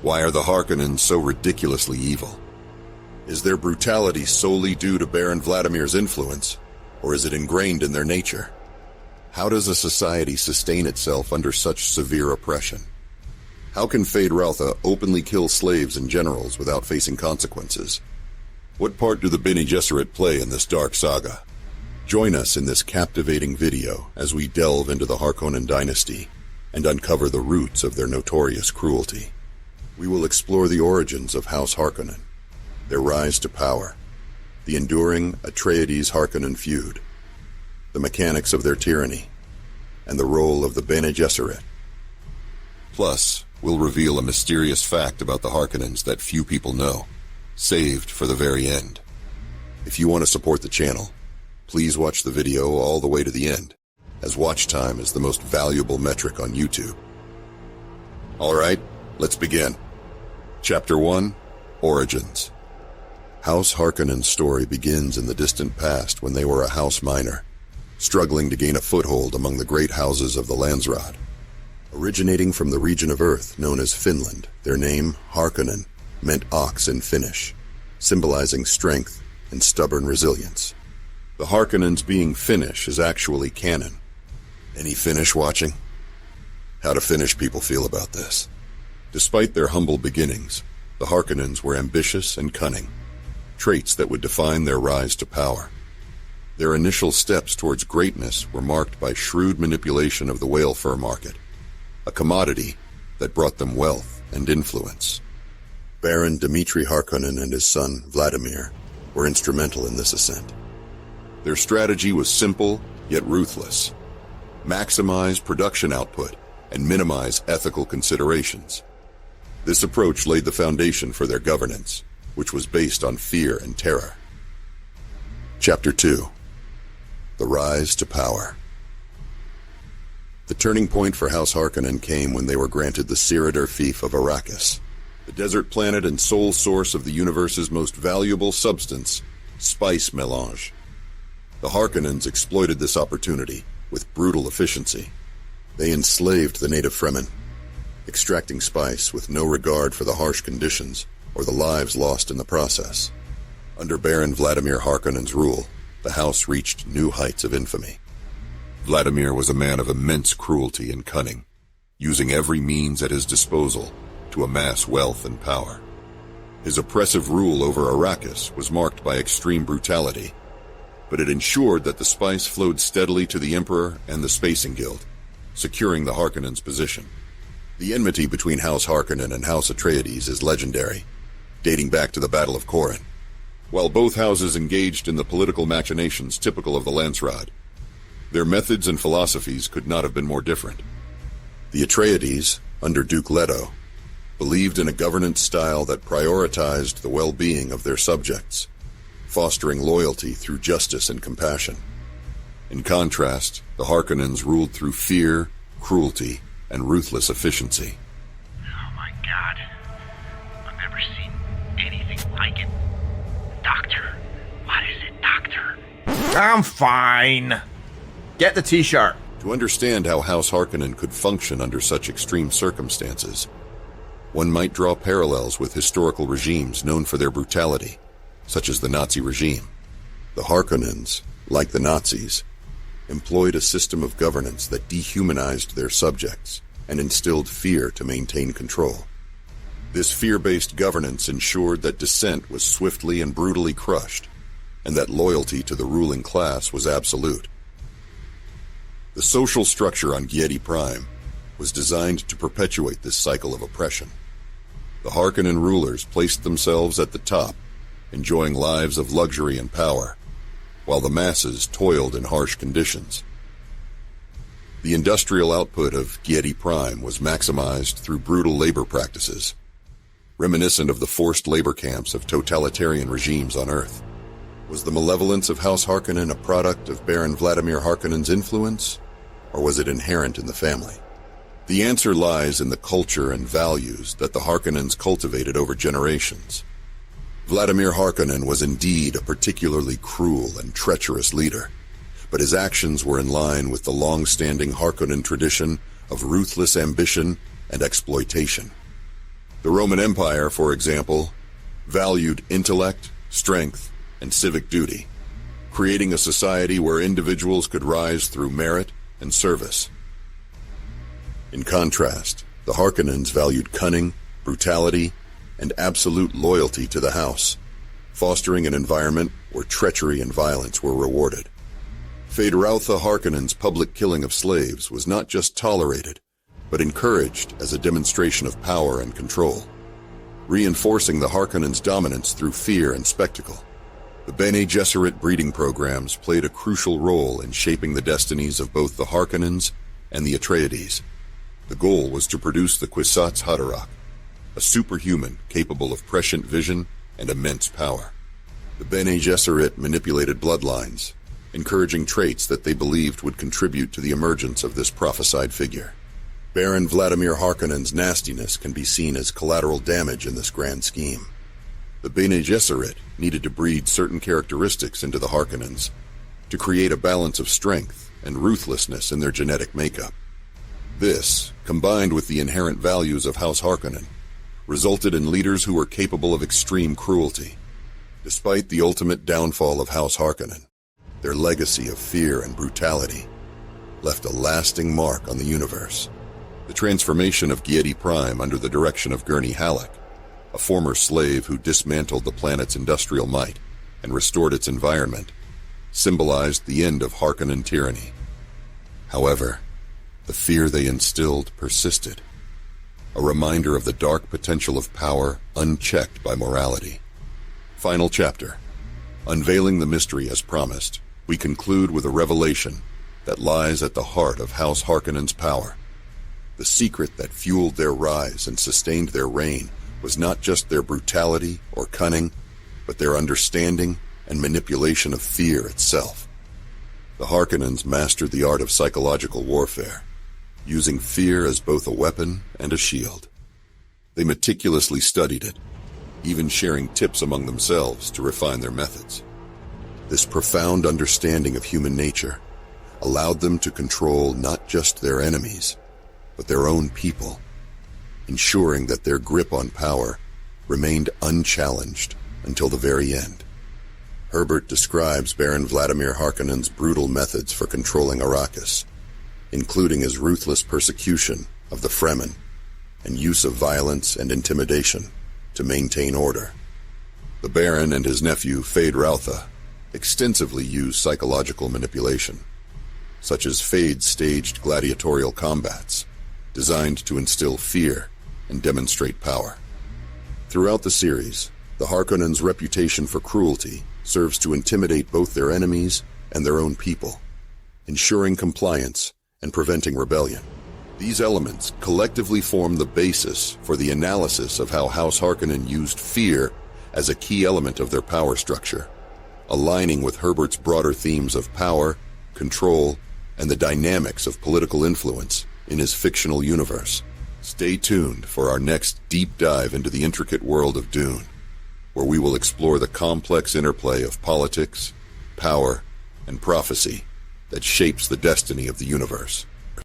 Why are the Harkonnens so ridiculously evil? Is their brutality solely due to Baron Vladimir's influence, or is it ingrained in their nature? How does a society sustain itself under such severe oppression? How can Feyd-Rautha openly kill slaves and generals without facing consequences? What part do the Bene Gesserit play in this dark saga? Join us in this captivating video as we delve into the Harkonnen dynasty and uncover the roots of their notorious cruelty. We will explore the origins of House Harkonnen, their rise to power, the enduring Atreides Harkonnen feud, the mechanics of their tyranny, and the role of the Bene Gesserit. Plus, we'll reveal a mysterious fact about the Harkonnens that few people know, saved for the very end. If you want to support the channel, please watch the video all the way to the end, as watch time is the most valuable metric on YouTube. Alright, let's begin. Chapter 1, Origins. House Harkonnen's story begins in the distant past when they were a house minor, struggling to gain a foothold among the great houses of the Landsraad. Originating from the region of Earth known as Finland, their name, Harkonnen, meant ox in Finnish, symbolizing strength and stubborn resilience. The Harkonnens being Finnish is actually canon. Any Finnish watching? How do Finnish people feel about this? Despite their humble beginnings, the Harkonnens were ambitious and cunning, traits that would define their rise to power. Their initial steps towards greatness were marked by shrewd manipulation of the whale fur market, a commodity that brought them wealth and influence. Baron Dmitri Harkonnen and his son, Vladimir, were instrumental in this ascent. Their strategy was simple, yet ruthless. Maximize production output and minimize ethical considerations. This approach laid the foundation for their governance, which was based on fear and terror. Chapter 2. The Rise to Power. The turning point for House Harkonnen came when they were granted the Siridir fief of Arrakis, the desert planet and sole source of the universe's most valuable substance, spice melange. The Harkonnens exploited this opportunity with brutal efficiency. They enslaved the native Fremen, extracting spice with no regard for the harsh conditions or the lives lost in the process. Under Baron Vladimir Harkonnen's rule, the house reached new heights of infamy. Vladimir was a man of immense cruelty and cunning, using every means at his disposal to amass wealth and power. His oppressive rule over Arrakis was marked by extreme brutality, but it ensured that the spice flowed steadily to the Emperor and the Spacing Guild, securing the Harkonnens' position. The enmity between House Harkonnen and House Atreides is legendary, dating back to the Battle of Corin. While both houses engaged in the political machinations typical of the Landsraad, their methods and philosophies could not have been more different. The Atreides, under Duke Leto, believed in a governance style that prioritized the well-being of their subjects, fostering loyalty through justice and compassion. In contrast, the Harkonnens ruled through fear, cruelty, and ruthless efficiency. Oh my god. I've never seen anything like it. Doctor, what is it, Doctor? I'm fine. Get the t-shirt. To understand how House Harkonnen could function under such extreme circumstances, one might draw parallels with historical regimes known for their brutality, such as the Nazi regime. The Harkonnens, like the Nazis, employed a system of governance that dehumanized their subjects and instilled fear to maintain control. This fear-based governance ensured that dissent was swiftly and brutally crushed, and that loyalty to the ruling class was absolute. The social structure on Giedi Prime was designed to perpetuate this cycle of oppression. The Harkonnen rulers placed themselves at the top, enjoying lives of luxury and power, while the masses toiled in harsh conditions. The industrial output of Giedi Prime was maximized through brutal labor practices, reminiscent of the forced labor camps of totalitarian regimes on Earth. Was the malevolence of House Harkonnen a product of Baron Vladimir Harkonnen's influence, or was it inherent in the family? The answer lies in the culture and values that the Harkonnens cultivated over generations. Vladimir Harkonnen was indeed a particularly cruel and treacherous leader, but his actions were in line with the long-standing Harkonnen tradition of ruthless ambition and exploitation. The Roman Empire, for example, valued intellect, strength, and civic duty, creating a society where individuals could rise through merit and service. In contrast, the Harkonnens valued cunning, brutality, and absolute loyalty to the house, fostering an environment where treachery and violence were rewarded. Feyd-Rautha Harkonnen's public killing of slaves was not just tolerated, but encouraged as a demonstration of power and control, reinforcing the Harkonnens' dominance through fear and spectacle. The Bene Gesserit breeding programs played a crucial role in shaping the destinies of both the Harkonnens and the Atreides. The goal was to produce the Kwisatz Haderach, a superhuman capable of prescient vision and immense power. The Bene Gesserit manipulated bloodlines, encouraging traits that they believed would contribute to the emergence of this prophesied figure. Baron Vladimir Harkonnen's nastiness can be seen as collateral damage in this grand scheme. The Bene Gesserit needed to breed certain characteristics into the Harkonnens to create a balance of strength and ruthlessness in their genetic makeup. This, combined with the inherent values of House Harkonnen, resulted in leaders who were capable of extreme cruelty. Despite the ultimate downfall of House Harkonnen, their legacy of fear and brutality left a lasting mark on the universe. The transformation of Giedi Prime under the direction of Gurney Halleck, a former slave who dismantled the planet's industrial might and restored its environment, symbolized the end of Harkonnen tyranny. However, the fear they instilled persisted, a reminder of the dark potential of power unchecked by morality. Final chapter. Unveiling the mystery as promised, we conclude with a revelation that lies at the heart of House Harkonnen's power. The secret that fueled their rise and sustained their reign was not just their brutality or cunning, but their understanding and manipulation of fear itself. The Harkonnens mastered the art of psychological warfare, using fear as both a weapon and a shield. They meticulously studied it, even sharing tips among themselves to refine their methods. This profound understanding of human nature allowed them to control not just their enemies, but their own people, ensuring that their grip on power remained unchallenged until the very end. Herbert describes Baron Vladimir Harkonnen's brutal methods for controlling Arrakis, including his ruthless persecution of the Fremen and use of violence and intimidation to maintain order. The Baron and his nephew Feyd-Rautha extensively used psychological manipulation, such as Feyd's staged gladiatorial combats, designed to instill fear and demonstrate power. Throughout the series, the Harkonnens' reputation for cruelty serves to intimidate both their enemies and their own people, ensuring compliance and preventing rebellion. These elements collectively form the basis for the analysis of how House Harkonnen used fear as a key element of their power structure, aligning with Herbert's broader themes of power, control, and the dynamics of political influence in his fictional universe. Stay tuned for our next deep dive into the intricate world of Dune, where we will explore the complex interplay of politics, power, and prophecy that shapes the destiny of the universe.